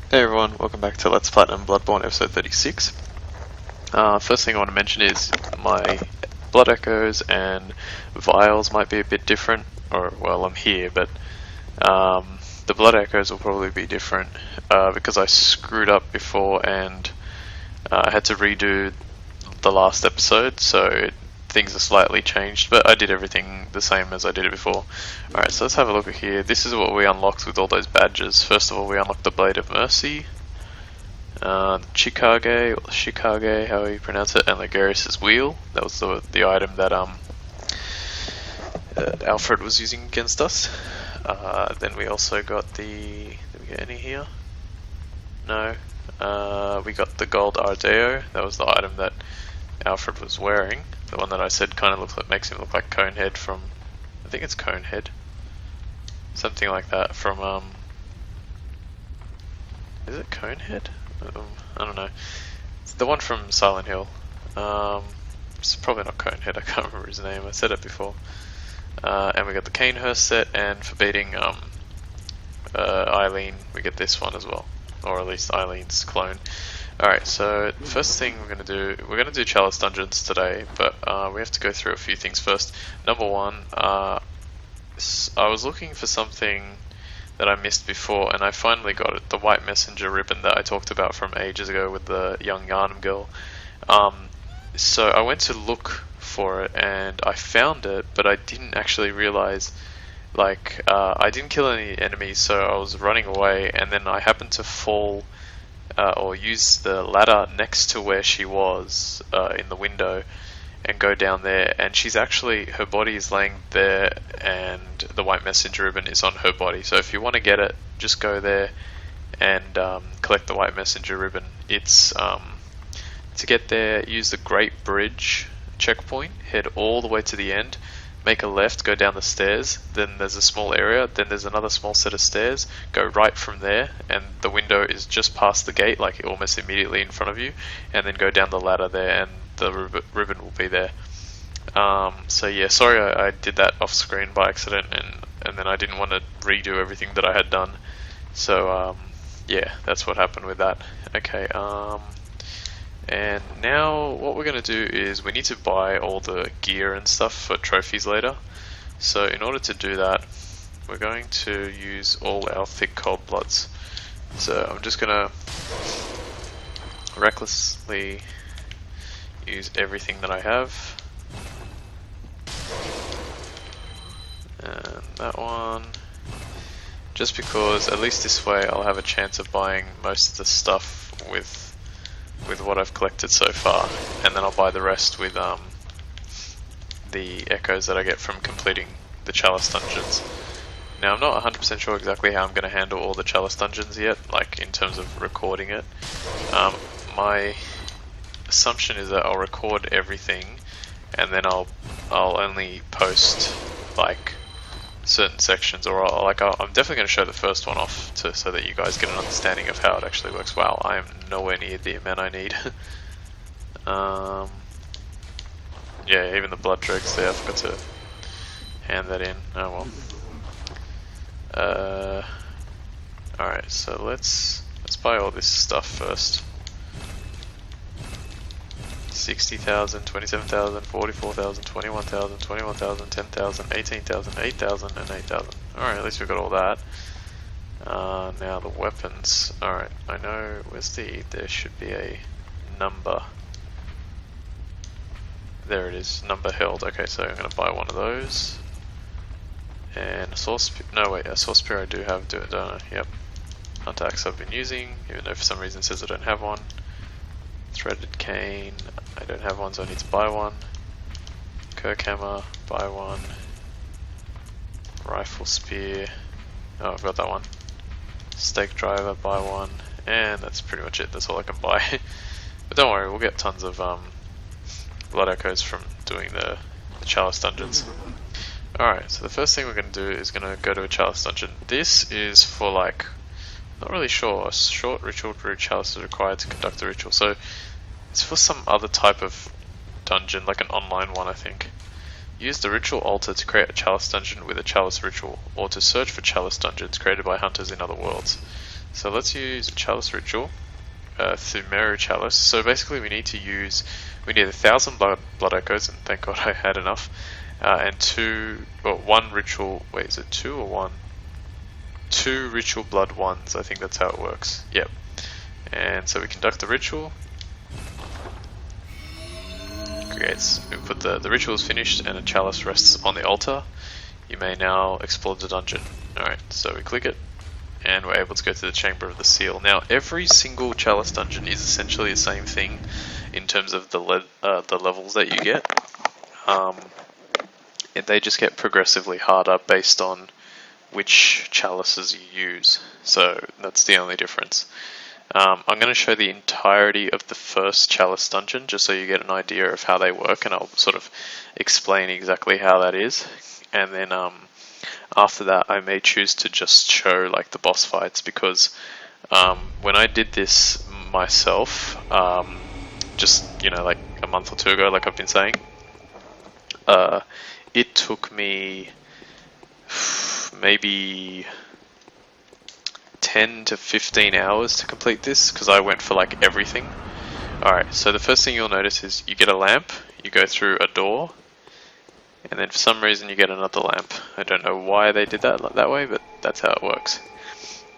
Hey everyone, welcome back to Let's Platinum Bloodborne episode 36. First thing I want to mention is my blood echoes and vials might be a bit different, or well, I'm here, but the blood echoes will probably be different because I screwed up before and I had to redo the last episode, so things are slightly changed, but I did everything the same as I did it before. Alright, so let's have a look at here. This is what we unlocked with all those badges. First of all, we unlocked the Blade of Mercy, Chikage, or Shikage, however you pronounce it, and Ligarius' Wheel. That was the item that Alfred was using against us. Then we also got the... Did we get any here? No. We got the Gold Ardeo. That was the item that Alfred was wearing. The one that I said kind of looks like, makes him look like Conehead from... I think it's Conehead. Something like that from... Is it Conehead? I don't know. It's the one from Silent Hill. It's probably not Conehead, I can't remember his name, I said it before. And we got the Canehurst set, and for beating Eileen, we get this one as well. Or at least Eileen's clone. Alright, so first thing we're going to do Chalice dungeons today, but we have to go through a few things first. Number one, I was looking for something that I missed before, and I finally got it, the white messenger ribbon that I talked about from ages ago with the young Yarnum girl. So I went to look for it, and I found it, but I didn't actually realize, like, I didn't kill any enemies, so I was running away, and then I happened to fall... or use the ladder next to where she was in the window and go down there, and she's actually, her body is laying there and the white messenger ribbon is on her body. So if you want to get it, just go there and collect the white messenger ribbon. It's to get there, use the Great Bridge checkpoint, head all the way to the end, make a left, go down the stairs, then there's a small area, then there's another small set of stairs, go right from there, and the window is just past the gate, like almost immediately in front of you, and then go down the ladder there, and the ribbon will be there. So yeah, sorry I did that off screen by accident, and then I didn't want to redo everything that I had done, so yeah, that's what happened with that. Okay, and now what we're going to do is we need to buy all the gear and stuff for trophies later. So in order to do that, we're going to use all our thick cold bloods. So I'm just going to recklessly use everything that I have. And that one. Just because at least this way I'll have a chance of buying most of the stuff with what I've collected so far, and then I'll buy the rest with the echoes that I get from completing the Chalice dungeons. Now I'm not 100% sure exactly how I'm going to handle all the Chalice dungeons yet, like in terms of recording it. My assumption is that I'll record everything and then I'll only post like certain sections, or I'm definitely going to show the first one off so that you guys get an understanding of how it actually works. Wow, I am nowhere near the amount I need. Yeah, even the blood dregs there, I forgot to hand that in. Oh well. Alright, so let's buy all this stuff first. 60,000, 27,000, 44,000, 21,000, 21,000, 10,000, 18,000, 8,000, and 8,000. Alright, at least we got all that. Now the weapons. Alright, I know, there should be a number. There it is, number held. Okay, so I'm going to buy one of those. And a sword spear, no wait, a sword spear I do have, don't I? Yep. Hunt axe I've been using, even though for some reason it says I don't have one. Threaded cane, I don't have one, so I need to buy one. Kirk hammer, buy one. Rifle spear, oh I've got that one. Stake driver, buy one. And that's pretty much it, that's all I can buy. But don't worry, we'll get tons of blood echoes from doing the Chalice dungeons. Alright, so the first thing we're going to do is going to go to a Chalice dungeon. This is for like, not really sure, a short ritual through Chalice is required to conduct a ritual. So it's for some other type of dungeon, like an online one I think. Use the ritual altar to create a Chalice dungeon with a Chalice ritual, or to search for Chalice dungeons created by hunters in other worlds. So let's use Chalice Ritual, Pthumeru Chalice. So basically we need 1,000 blood echoes, and thank god I had enough, and one ritual, wait, is it 2 or 1? 2 ritual blood ones, I think that's how it works, yep. And so we conduct the ritual, we put the ritual is finished and a chalice rests on the altar. You may now explore the dungeon. Alright, so we click it, and we're able to go to the Chamber of the Seal. Now, every single Chalice dungeon is essentially the same thing in terms of the levels that you get. And they just get progressively harder based on which chalices you use. So that's the only difference. I'm going to show the entirety of the first Chalice dungeon just so you get an idea of how they work, and I'll sort of explain exactly how that is. And then after that I may choose to just show like the boss fights, because when I did this myself, just like a month or 2 ago, like I've been saying, it took me maybe 10 to 15 hours to complete this, because I went for like everything. Alright, so the first thing you'll notice is you get a lamp, you go through a door, and then for some reason you get another lamp. I don't know why they did that way, but that's how it works.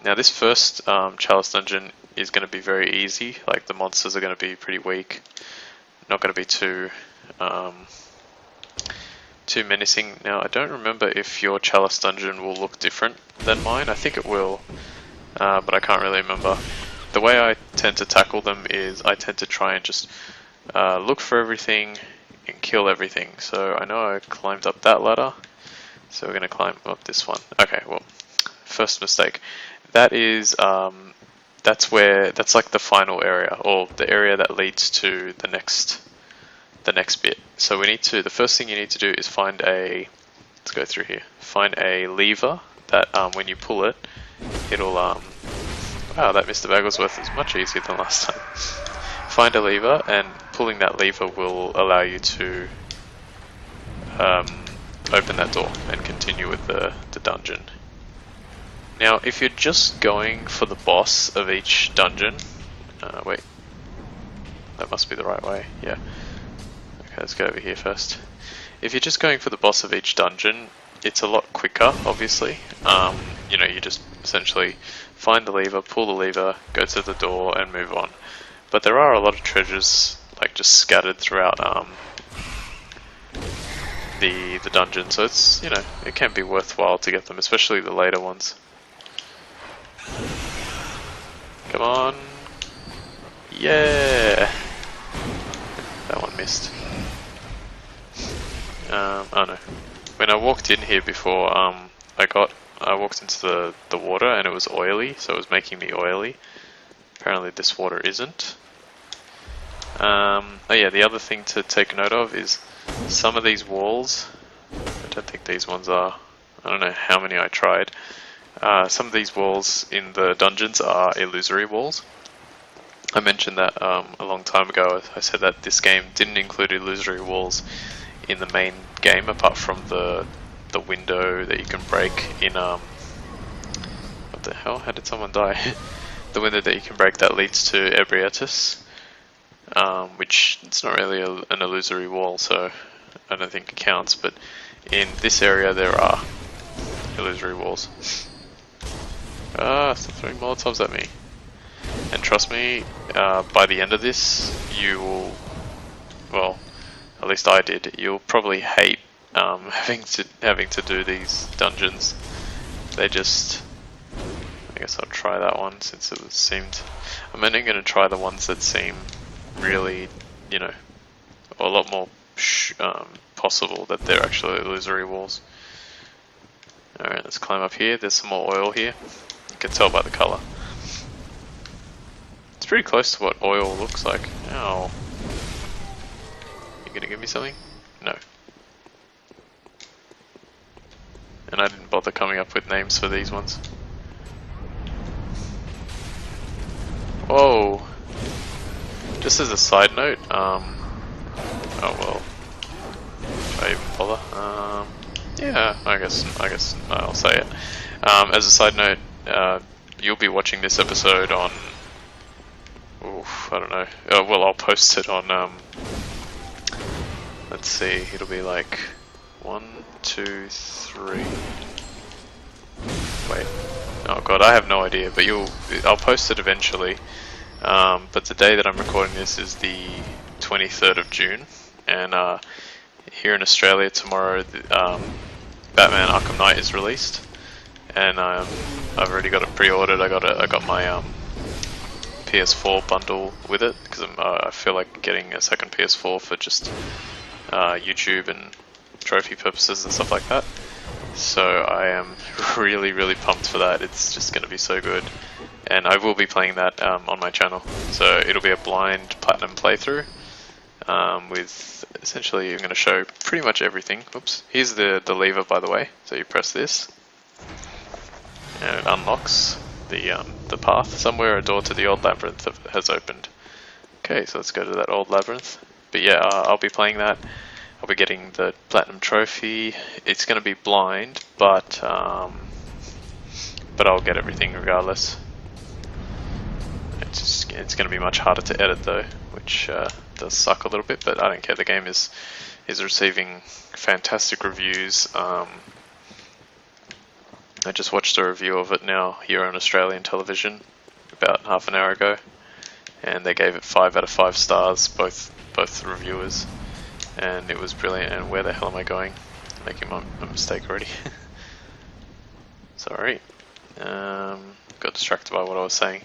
Now this first Chalice dungeon is going to be very easy, like the monsters are going to be pretty weak, not going to be too menacing. Now I don't remember if your Chalice dungeon will look different than mine. I think it will, but I can't really remember. The way I tend to tackle them is I tend to try and just look for everything and kill everything. So I know I climbed up that ladder, so we're going to climb up this one. Okay, well, first mistake. That is, that's like the final area, or the area that leads to the next bit. So the first thing you need to do is find let's go through here, find a lever that when you pull it, it'll, wow, that Mr. Bagglesworth is much easier than last time. Find a lever, and pulling that lever will allow you to open that door and continue with the dungeon. Now, if you're just going for the boss of each dungeon, wait, that must be the right way, yeah. Okay, let's go over here first. If you're just going for the boss of each dungeon, it's a lot quicker, obviously. You just essentially find the lever, pull the lever, go to the door, and move on. But there are a lot of treasures, like, just scattered throughout the dungeon, so it's, it can be worthwhile to get them, especially the later ones. Come on. Yeah! That one missed. Oh no. When I walked in here before, I walked into the water and it was oily, so it was making me oily. Apparently this water isn't. Oh yeah, the other thing to take note of is some of these walls, I don't think these ones are, I don't know how many I tried. Some of these walls in the dungeons are illusory walls. I mentioned that a long time ago. I said that this game didn't include illusory walls in the main game, apart from the window that you can break in what the hell? How did someone die? The window that you can break that leads to Ebrietas, which it's not really an illusory wall, so I don't think it counts. But in this area there are illusory walls. Stop throwing Molotovs at me. And trust me, by the end of this, you will, well, at least I did, you'll probably hate having to do these dungeons. They just, I guess I'll try that one since it seemed, I'm only going to try the ones that seem really, a lot more possible that they're actually illusory walls. Alright, let's climb up here. There's some more oil here. You can tell by the colour. It's pretty close to what oil looks like. Ow. You gonna give me something? No. And I didn't bother coming up with names for these ones. Whoa. Just as a side note, oh well. Should I even bother? Yeah, I guess I'll say it. As a side note, you'll be watching this episode on, oof, I don't know, well, I'll post it on, let's see, it'll be like 1, 2, 3, wait, oh god, I have no idea, but I'll post it eventually. But the day that I'm recording this is the 23rd of June, and here in Australia tomorrow, Batman Arkham Knight is released, and I've already got it pre-ordered. I got my PS4 bundle with it because I feel like getting a second PS4 for just YouTube and trophy purposes and stuff like that. So I am really pumped for that. It's just going to be so good. And I will be playing that on my channel. So it'll be a blind platinum playthrough with essentially I'm going to show pretty much everything. Oops. Here's the lever, by the way. So you press this and it unlocks the path. Somewhere a door to the old labyrinth has opened. Okay, so let's go to that old labyrinth. But yeah, I'll be playing that. I'll be getting the platinum trophy. It's going to be blind, but I'll get everything regardless. It's going to be much harder to edit though, which does suck a little bit, but I don't care. The game is receiving fantastic reviews. I just watched a review of it now here on Australian television about half an hour ago, and they gave it 5 out of 5 stars, both reviewers, and it was brilliant. And where the hell am I going? I'm making a mistake already. Sorry. Got distracted by what I was saying,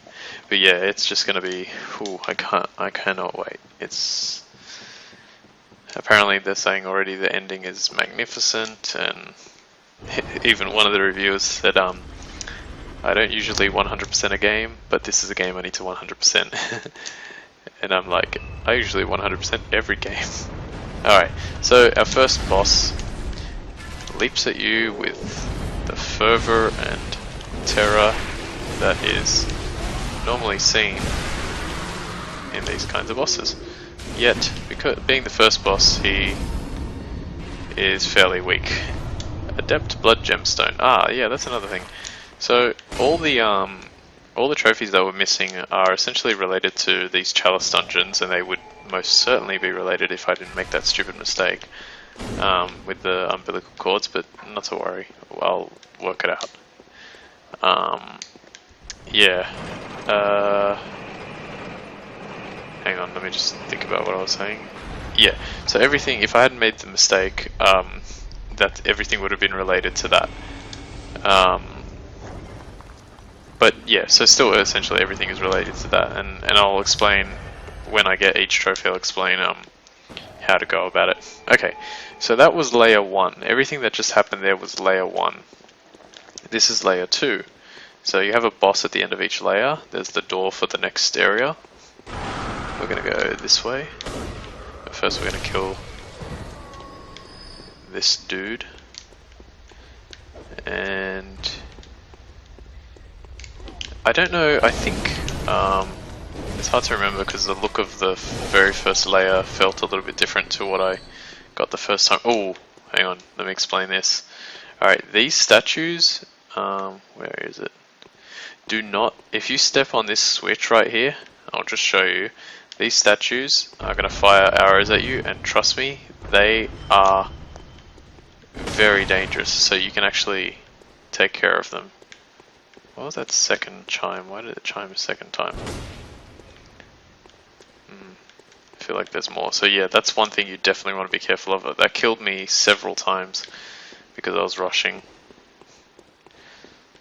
but yeah, it's just gonna be. Ooh, I cannot wait. It's apparently they're saying already the ending is magnificent, and even one of the reviewers said, I don't usually 100% a game, but this is a game I need to 100%. And I'm like, I usually 100% every game. Alright, so our first boss leaps at you with the fervor and terror that is normally seen in these kinds of bosses. Yet, because being the first boss, he is fairly weak. Adept Blood Gemstone. Ah, yeah, that's another thing. So all the trophies that were missing are essentially related to these Chalice dungeons, and they would most certainly be related if I didn't make that stupid mistake with the umbilical cords. But not to worry, I'll work it out. Yeah. Hang on, let me just think about what I was saying. Yeah, so everything, if I hadn't made the mistake, that everything would have been related to that. But yeah, so still essentially everything is related to that, and I'll explain when I get each trophy, I'll explain how to go about it. Okay, so that was layer 1. Everything that just happened there was layer 1. This is layer 2. So you have a boss at the end of each layer. There's the door for the next area. We're going to go this way. But first we're going to kill this dude. And I don't know, I think it's hard to remember because the look of the very first layer felt a little bit different to what I got the first time. Oh, hang on, let me explain this. Alright, these statues, where is it? Do not, if you step on this switch right here, I'll just show you, these statues are going to fire arrows at you, and trust me, they are very dangerous, so you can actually take care of them. What was that second chime? Why did it chime a second time? I feel like there's more. So yeah, that's one thing you definitely want to be careful of. That killed me several times because I was rushing.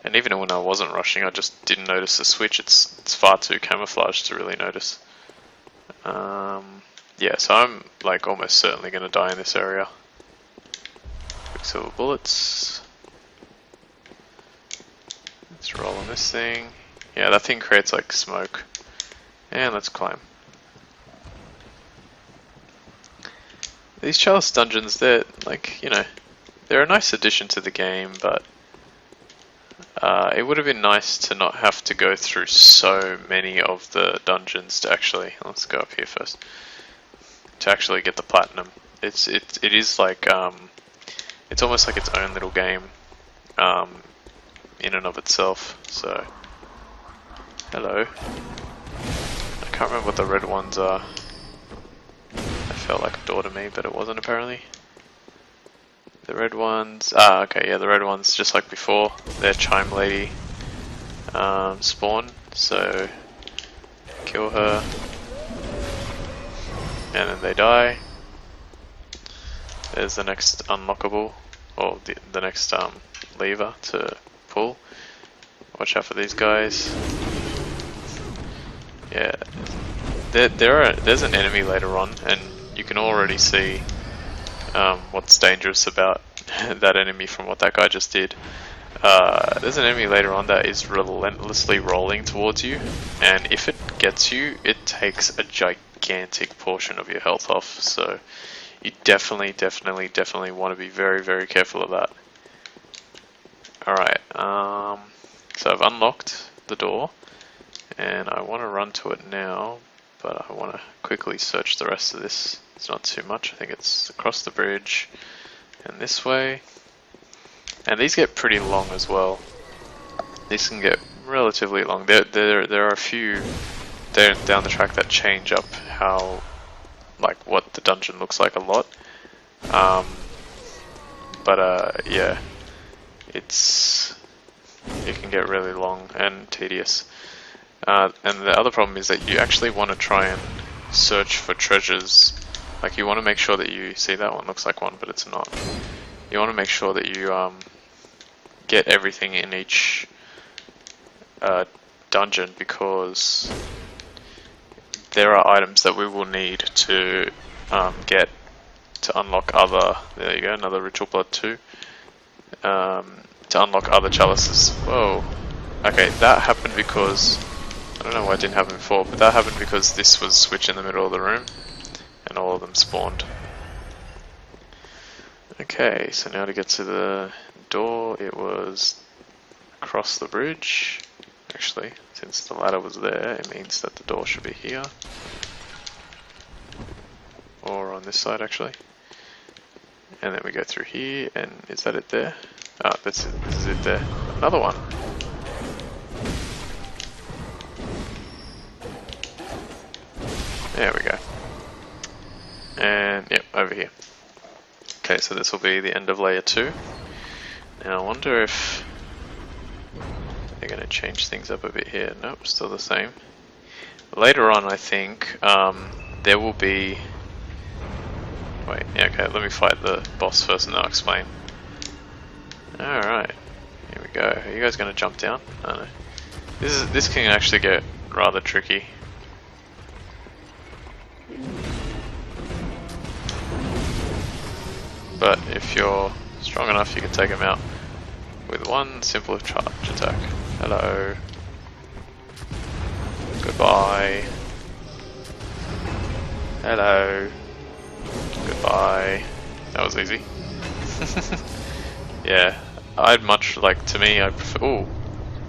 And even when I wasn't rushing, I just didn't notice the switch. It's far too camouflaged to really notice. Yeah, so I'm like almost certainly going to die in this area. Quicksilver bullets. Let's roll on this thing. Yeah, that thing creates like smoke. And let's climb. These Chalice dungeons, they're like, you know, they're a nice addition to the game, but it would have been nice to not have to go through so many of the dungeons to actually, let's go up here first, to actually get the platinum. It is like, it's almost like its own little game in and of itself, so Hello. I can't remember what the red ones are. I felt like a door to me, but it wasn't apparently. The red ones... Ah, okay, yeah, the red ones, just like before. They're Chime Lady spawn, so kill her. And then they die. There's the next unlockable, or the next lever to pull. Watch out for these guys. Yeah, there's an enemy later on, and you can already see what's dangerous about that enemy from what that guy just did. There's an enemy later on that is relentlessly rolling towards you, and if it gets you, it takes a gigantic portion of your health off, so you definitely want to be very careful of that. Alright, so I've unlocked the door, and I want to run to it now, but I want to quickly search the rest of this. It's not too much, I think it's across the bridge and this way. And these get pretty long as well. These can get relatively long. There are a few down the track that change up how, like, what the dungeon looks like a lot. Yeah, it can get really long and tedious. And the other problem is that you actually want to try and search for treasures. Like, you want to make sure that you see that one looks like one, but it's not. You want to make sure that you get everything in each dungeon, because there are items that we will need to get to unlock other. There you go, another ritual blood 2. To unlock other chalices. Whoa. Okay, that happened because I don't know why it didn't happen before, but that happened because this was switch in the middle of the room, and all of them spawned. Okay, so now to get to the door, it was across the bridge. Actually, since the ladder was there, it means that the door should be here. Or on this side, actually. And then we go through here, and is that it there? Ah, that's it. This is it there. Another one. There we go. And, yep, over here. Okay, so this will be the end of layer 2. Now I wonder if they're going to change things up a bit here. Nope, still the same. Later on, I think, there will be... Wait, yeah, okay, let me fight the boss first and then I'll explain. Alright, here we go. Are you guys going to jump down? I don't know. This can actually get rather tricky. But if you're strong enough, you can take him out with one simple charge attack. Hello. Goodbye. Hello. Goodbye. That was easy. Yeah, I'd much like, to me, I prefer... Ooh,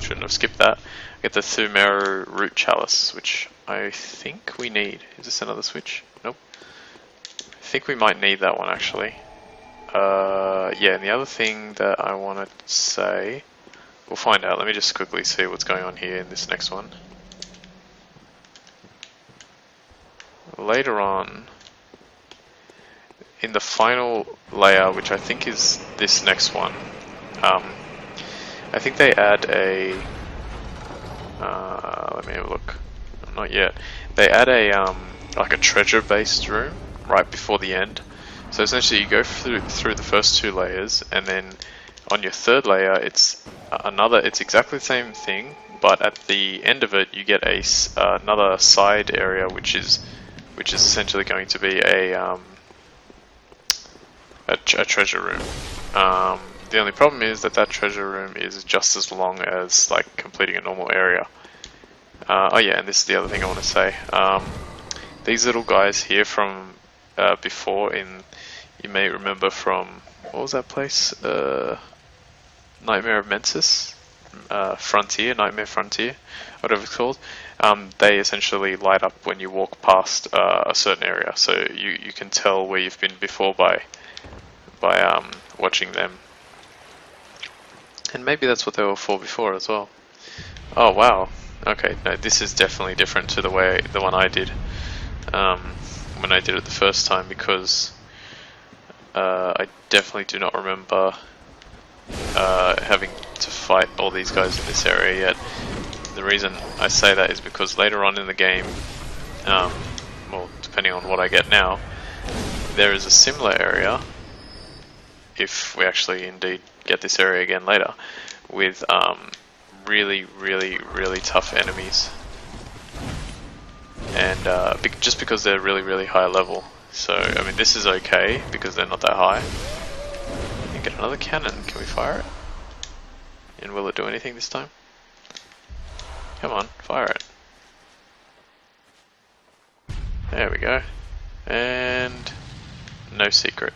shouldn't have skipped that. Get the Pthumeru root chalice, which I think we need. Is this another switch? Nope. I think we might need that one, actually. Yeah, and the other thing that I want to say, we'll find out. Let me just quickly see what's going on here in this next one. Later on, in the final layer, which I think is this next one, I think they add a, let me have a look. Not yet. They add a, like a treasure-based room right before the end. So essentially you go through the first 2 layers, and then on your 3rd layer it's exactly the same thing, but at the end of it you get another side area which is essentially going to be a treasure room. The only problem is that treasure room is just as long as like completing a normal area. Oh yeah, and this is the other thing I want to say. These little guys here from before, you may remember from, what was that place? Nightmare of Mensis? Nightmare Frontier, whatever it's called. They essentially light up when you walk past a certain area, so you can tell where you've been before by watching them. And maybe that's what they were for before as well. Oh wow, Okay, no, this is definitely different to the one I did when I did it the first time, because I definitely do not remember having to fight all these guys in this area yet. The reason I say that is because later on in the game, well, depending on what I get now, there is a similar area, if we actually indeed get this area again later, with really, really, really tough enemies. And just because they're really, really high level. So, I mean, this is okay because they're not that high. You get another cannon. Can we fire it? And will it do anything this time? Come on, fire it. There we go. And no secret.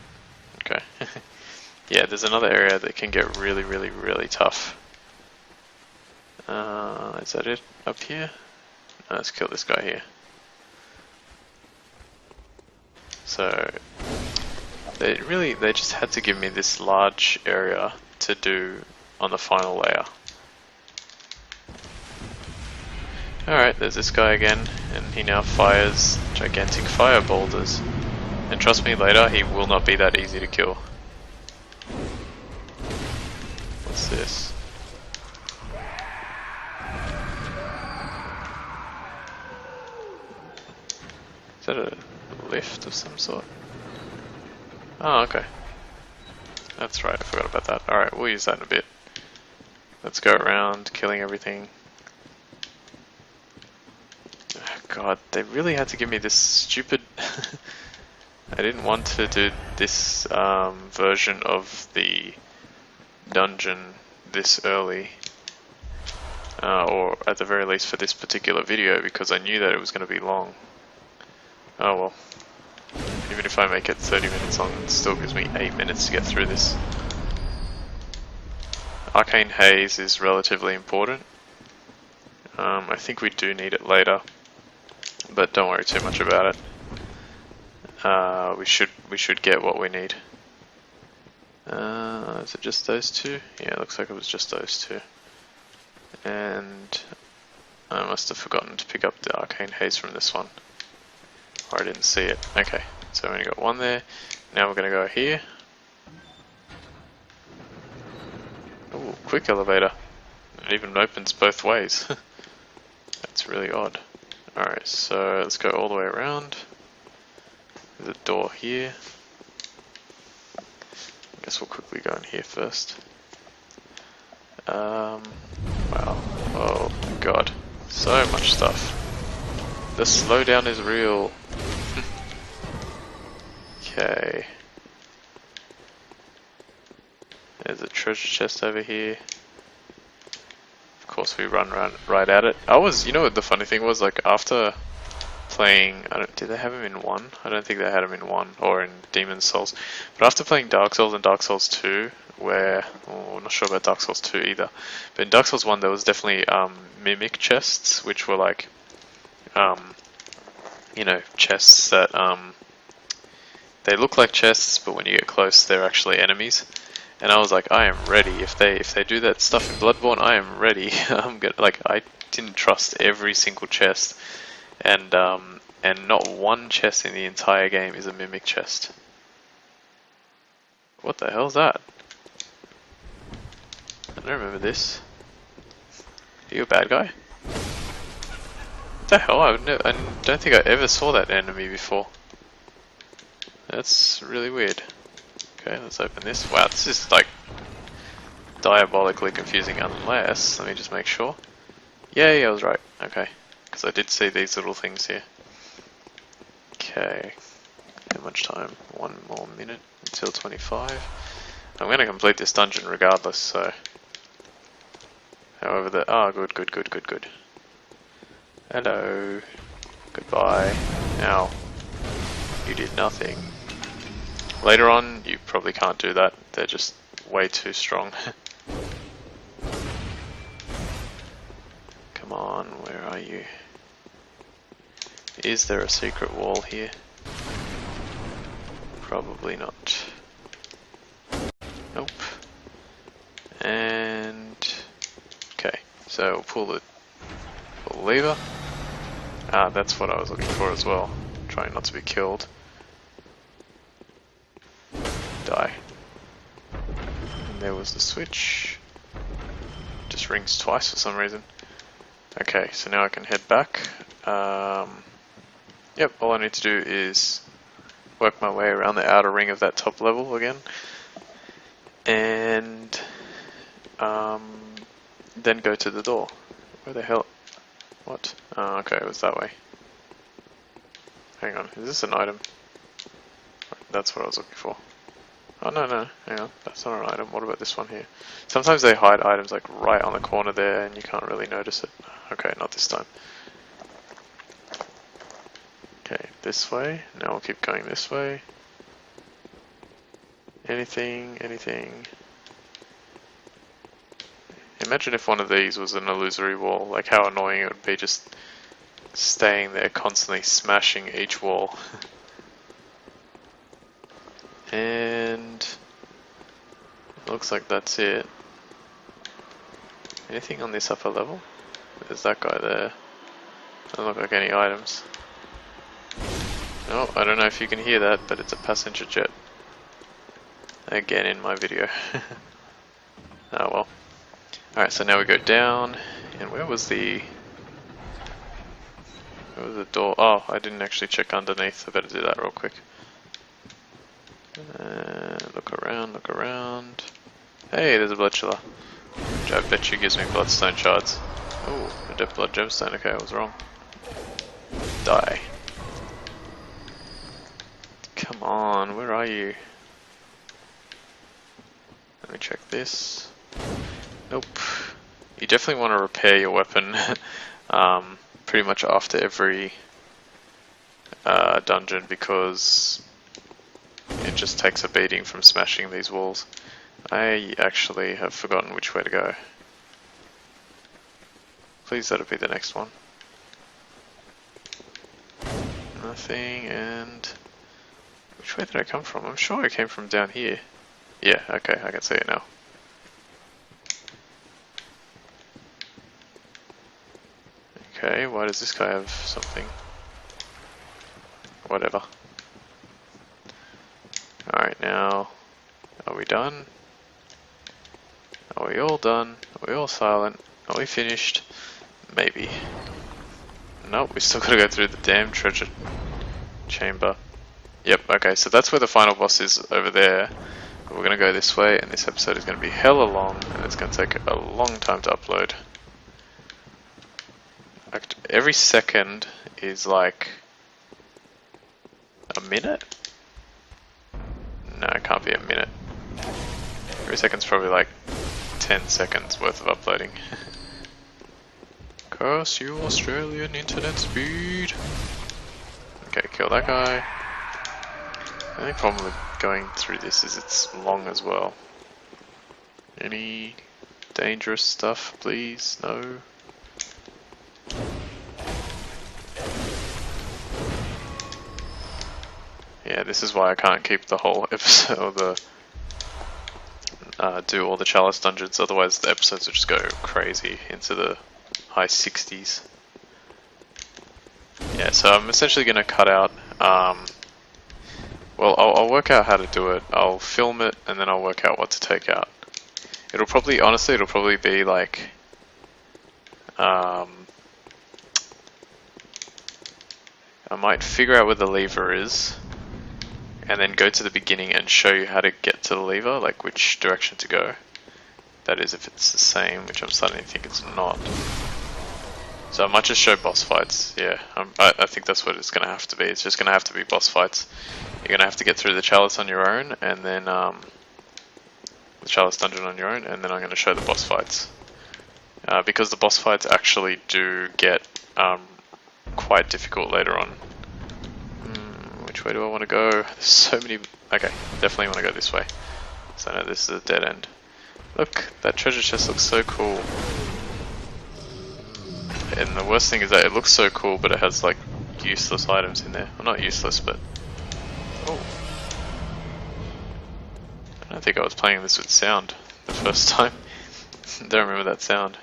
Okay. Yeah, there's another area that can get really, really, really tough. Is that it up here? No, let's kill this guy here. So they just had to give me this large area to do on the final layer. Alright, there's this guy again, and he now fires gigantic fire boulders. And trust me, later he will not be that easy to kill. What's this? Is that a lift of some sort? Oh, okay. That's right, I forgot about that. Alright, we'll use that in a bit. Let's go around killing everything. Oh, God, they really had to give me this stupid... I didn't want to do this version of the dungeon this early. Or at the very least for this particular video, because I knew that it was going to be long. Oh well. Even if I make it 30 minutes long, it still gives me 8 minutes to get through this. Arcane Haze is relatively important. I think we do need it later, but don't worry too much about it. We should get what we need. Is it just those two? Yeah, it looks like it was just those two. And I must have forgotten to pick up the Arcane Haze from this one. Or I didn't see it. Okay, so we only got one there. Now we're going to go here. Ooh, quick elevator. It even opens both ways. That's really odd. Alright, so let's go all the way around. There's a door here. I guess we'll quickly go in here first. Wow. Oh my god. So much stuff. The slowdown is real. Okay. There's a treasure chest over here. Of course we run right at it. You know what the funny thing was, like after playing, did they have him in 1? I don't think they had him in 1 or in Demon's Souls. But after playing Dark Souls and Dark Souls 2, where, I'm not sure about Dark Souls 2 either, but in Dark Souls 1 there was definitely mimic chests, which were like, you know, chests that, they look like chests, but when you get close they're actually enemies. And I was like, I am ready. If they do that stuff in Bloodborne, I am ready. I'm gonna, like, I didn't trust every single chest. And not one chest in the entire game is a mimic chest. What the hell's that? I don't remember this. Are you a bad guy? What the hell? I don't think I ever saw that enemy before. That's really weird. Okay, let's open this. Wow, this is like diabolically confusing unless, let me just make sure. Yeah, I was right. Okay. Because I did see these little things here. Okay. How much time? 1 more minute until 25. I'm going to complete this dungeon regardless, so... However good. Hello. Goodbye. Ow. You did nothing. Later on, you probably can't do that. They're just way too strong. Come on, where are you? Is there a secret wall here? Probably not. Nope. And... okay, so we'll pull pull the lever. Ah, that's what I was looking for as well. Trying not to be killed. Die. And there was the switch. Just rings twice for some reason. Okay, so now I can head back. Yep, all I need to do is work my way around the outer ring of that top level again. And then go to the door. Where the hell? What? Oh, okay, it was that way. Hang on, is this an item? That's what I was looking for. Oh no, hang on, that's not an item. What about this one here? Sometimes they hide items like right on the corner there and you can't really notice it. Okay, not this time. Okay, this way. Now we'll keep going this way. Anything. Imagine if one of these was an illusory wall, like how annoying it would be just staying there constantly smashing each wall. And looks like that's it. Anything on this upper level? There's that guy there. Doesn't look like any items. Oh, I don't know if you can hear that, but it's a passenger jet. Again in my video. Oh well. Alright, so now we go down, and where was the door? Oh, I didn't actually check underneath, I better do that real quick. Look around. Hey, there's a blood chiller. Which I bet you gives me bloodstone shards. Oh, a death blood gemstone, okay, I was wrong. Die. Come on, where are you? Let me check this. Nope. You definitely want to repair your weapon pretty much after every dungeon because it just takes a beating from smashing these walls. I actually have forgotten which way to go. Please let it be the next one. Nothing, and which way did I come from? I'm sure I came from down here. Yeah, okay, I can see it now. Okay, why does this guy have something? Whatever. Alright, now, are we done? Are we all done? Are we all silent? Are we finished? Maybe. Nope, we still gotta go through the damn treasure chamber. Yep, okay, so that's where the final boss is over there. We're gonna go this way, and this episode is gonna be hella long, and it's gonna take a long time to upload. Every second is like a minute? No, it can't be a minute. Every second's probably like 10 seconds worth of uploading. Curse you, Australian internet speed! Okay, kill that guy. The only problem with going through this is it's long as well. Any dangerous stuff, please? No. Yeah, this is why I can't keep the whole episode, or do all the Chalice dungeons, otherwise the episodes will just go crazy into the high 60s. Yeah, so I'm essentially going to cut out, well, I'll work out how to do it, I'll film it, and then I'll work out what to take out. It'll probably, honestly, it'll probably be like, I might figure out where the lever is, and then go to the beginning and show you how to get to the lever, like which direction to go. That is, if it's the same, which I'm starting to think it's not. So I might just show boss fights, yeah. I think that's what it's going to have to be. It's just going to have to be boss fights. You're going to have to get through the Chalice on your own, and then the Chalice dungeon on your own, and then I'm going to show the boss fights. Because the boss fights actually do get quite difficult later on. Which way do I want to go? There's so many... Okay, definitely want to go this way. So I know this is a dead end. Look, that treasure chest looks so cool. And the worst thing is that it looks so cool, but it has like useless items in there. Well, not useless, but... Oh. I don't think I was playing this with sound the first time. Don't remember that sound.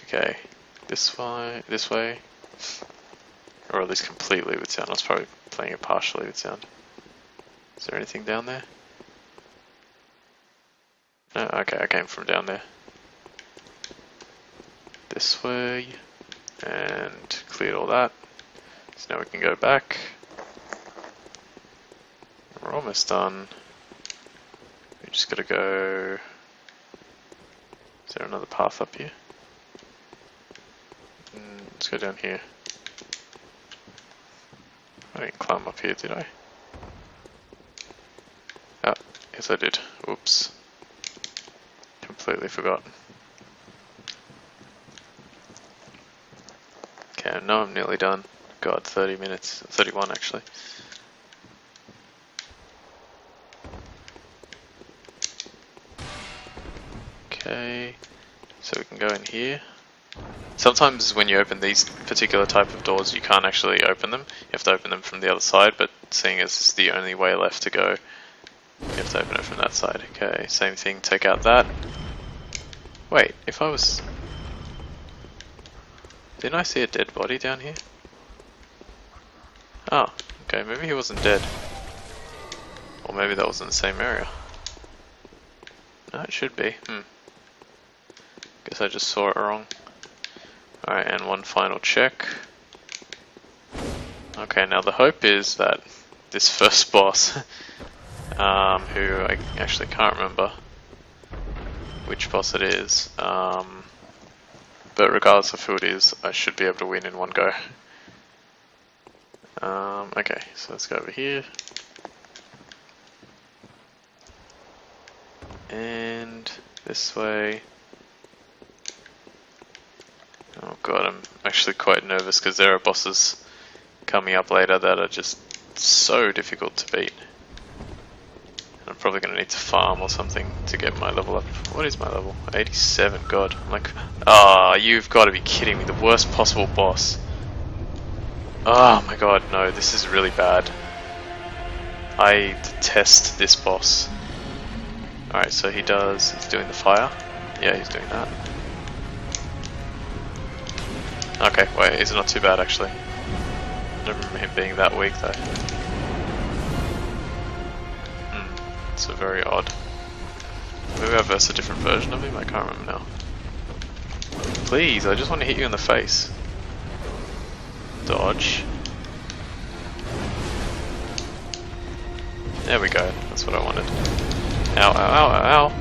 Okay. this way, or at least completely with sound. I was probably playing it partially with sound. Is there anything down there? No, okay, I came from down there. This way, and cleared all that. So now we can go back. We're almost done. We just gotta go. Is there another path up here? Let's go down here. I didn't climb up here, did I? Oh, yes I did. Oops. Completely forgot. Okay, now I'm nearly done. God, 30 minutes. 31 actually. Okay, so we can go in here. Sometimes when you open these particular type of doors you can't actually open them. You have to open them from the other side, but seeing as it's the only way left to go, you have to open it from that side. Okay, same thing, take out that. Wait, if I was... Didn't I see a dead body down here? Oh, okay, maybe he wasn't dead. Or maybe that was in the same area. No, it should be. Guess I just saw it wrong. Alright, and one final check. Okay, now the hope is that this first boss, who I actually can't remember which boss it is, but regardless of who it is, I should be able to win in one go. Okay, so let's go over here. And this way. Oh god, I'm actually quite nervous because there are bosses coming up later that are just so difficult to beat. And I'm probably going to need to farm or something to get my level up. What is my level? 87, god. I'm like, you've got to be kidding me, the worst possible boss. Oh my god, no, this is really bad. I detest this boss. Alright, so he's doing the fire. Yeah, he's doing that. Okay, wait, it's not too bad actually. I don't remember him being that weak though. It's a very odd. Maybe I verse a different version of him, I can't remember now. Please, I just want to hit you in the face. Dodge. There we go, that's what I wanted. Ow, ow, ow, ow, ow.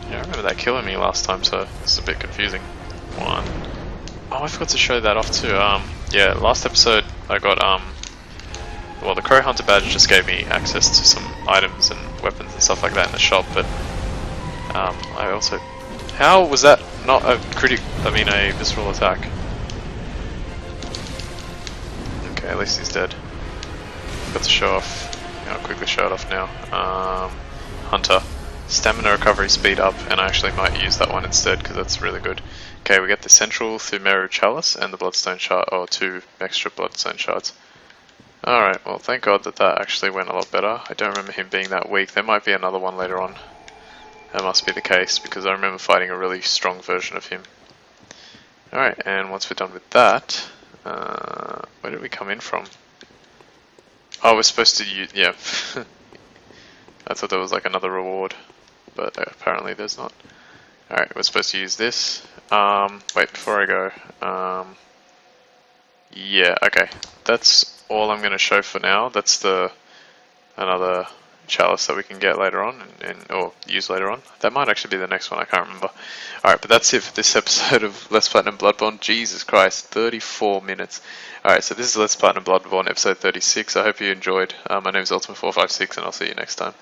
Yeah, I remember that killing me last time, so it's a bit confusing. One. Oh, I forgot to show that off too. Yeah, last episode I got, well, the Crow Hunter badge just gave me access to some items and weapons and stuff like that in the shop, but, I also... How was that not a a visceral attack? Okay, at least he's dead. Got to show off. I'll quickly show it off now. Hunter. Stamina recovery speed up, and I actually might use that one instead because that's really good. Okay, we get the central Pthumeru Chalice and the Bloodstone Shard, or 2 extra Bloodstone Shards. Alright, well thank god that actually went a lot better. I don't remember him being that weak. There might be another one later on. That must be the case because I remember fighting a really strong version of him. Alright, and once we're done with that, where did we come in from? Oh, we're supposed to use, yeah. I thought there was like another reward, but apparently there's not. Alright, we're supposed to use this. Wait, before I go, yeah, okay. That's all I'm going to show for now. That's another chalice that we can get later on, or use later on. That might actually be the next one, I can't remember. Alright, but that's it for this episode of Let's Platinum Bloodborne. Jesus Christ, 34 minutes. Alright, so this is Let's Platinum Bloodborne episode 36. I hope you enjoyed. My name is Ultima456 and I'll see you next time.